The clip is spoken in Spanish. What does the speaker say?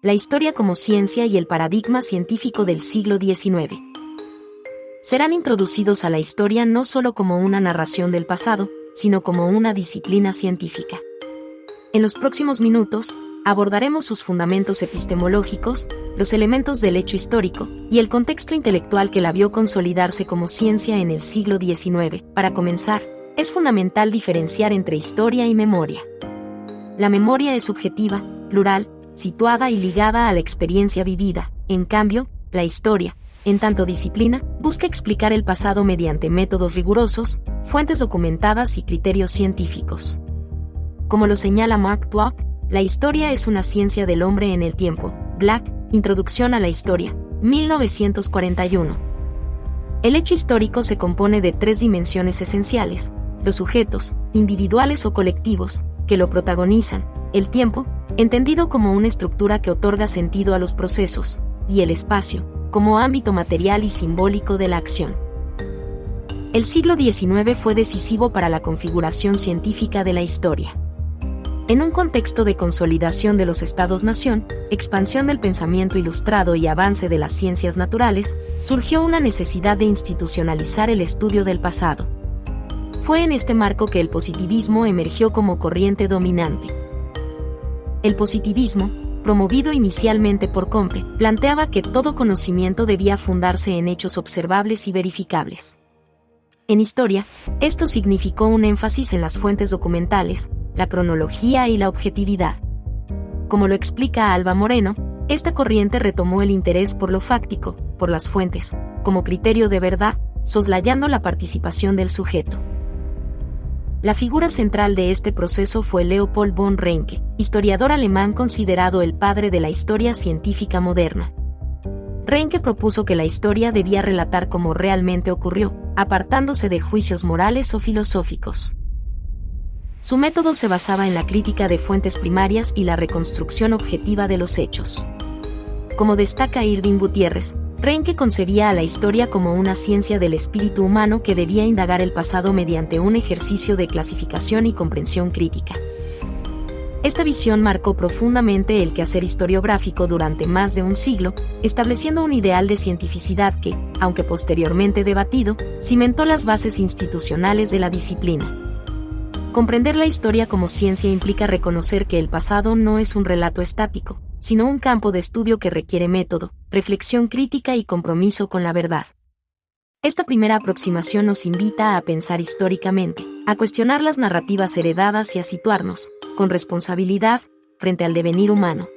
la historia como ciencia y el paradigma científico del siglo XIX. Serán introducidos a la historia no solo como una narración del pasado, sino como una disciplina científica. En los próximos minutos, abordaremos sus fundamentos epistemológicos, los elementos del hecho histórico y el contexto intelectual que la vio consolidarse como ciencia en el siglo XIX. Para comenzar, es fundamental diferenciar entre historia y memoria. La memoria es subjetiva, plural, situada y ligada a la experiencia vivida. En cambio, la historia, en tanto disciplina, busca explicar el pasado mediante métodos rigurosos, fuentes documentadas y criterios científicos. Como lo señala Mark Bloch, la historia es una ciencia del hombre en el tiempo. Black, Introducción a la Historia, 1941. El hecho histórico se compone de tres dimensiones esenciales: los sujetos, individuales o colectivos, que lo protagonizan, el tiempo, entendido como una estructura que otorga sentido a los procesos, y el espacio, como ámbito material y simbólico de la acción. El siglo XIX fue decisivo para la configuración científica de la historia. En un contexto de consolidación de los estados-nación, expansión del pensamiento ilustrado y avance de las ciencias naturales, surgió una necesidad de institucionalizar el estudio del pasado. Fue en este marco que el positivismo emergió como corriente dominante. El positivismo, promovido inicialmente por Comte, planteaba que todo conocimiento debía fundarse en hechos observables y verificables. En historia, esto significó un énfasis en las fuentes documentales, la cronología y la objetividad. Como lo explica Alba Moreno, esta corriente retomó el interés por lo fáctico, por las fuentes, como criterio de verdad, soslayando la participación del sujeto. La figura central de este proceso fue Leopold von Ranke, historiador alemán considerado el padre de la historia científica moderna. Ranke propuso que la historia debía relatar cómo realmente ocurrió, apartándose de juicios morales o filosóficos. Su método se basaba en la crítica de fuentes primarias y la reconstrucción objetiva de los hechos. Como destaca Irving Gutiérrez, Ranke concebía a la historia como una ciencia del espíritu humano que debía indagar el pasado mediante un ejercicio de clasificación y comprensión crítica. Esta visión marcó profundamente el quehacer historiográfico durante más de un siglo, estableciendo un ideal de cientificidad que, aunque posteriormente debatido, cimentó las bases institucionales de la disciplina. Comprender la historia como ciencia implica reconocer que el pasado no es un relato estático, sino un campo de estudio que requiere método, reflexión crítica y compromiso con la verdad. Esta primera aproximación nos invita a pensar históricamente, a cuestionar las narrativas heredadas y a situarnos, con responsabilidad, frente al devenir humano.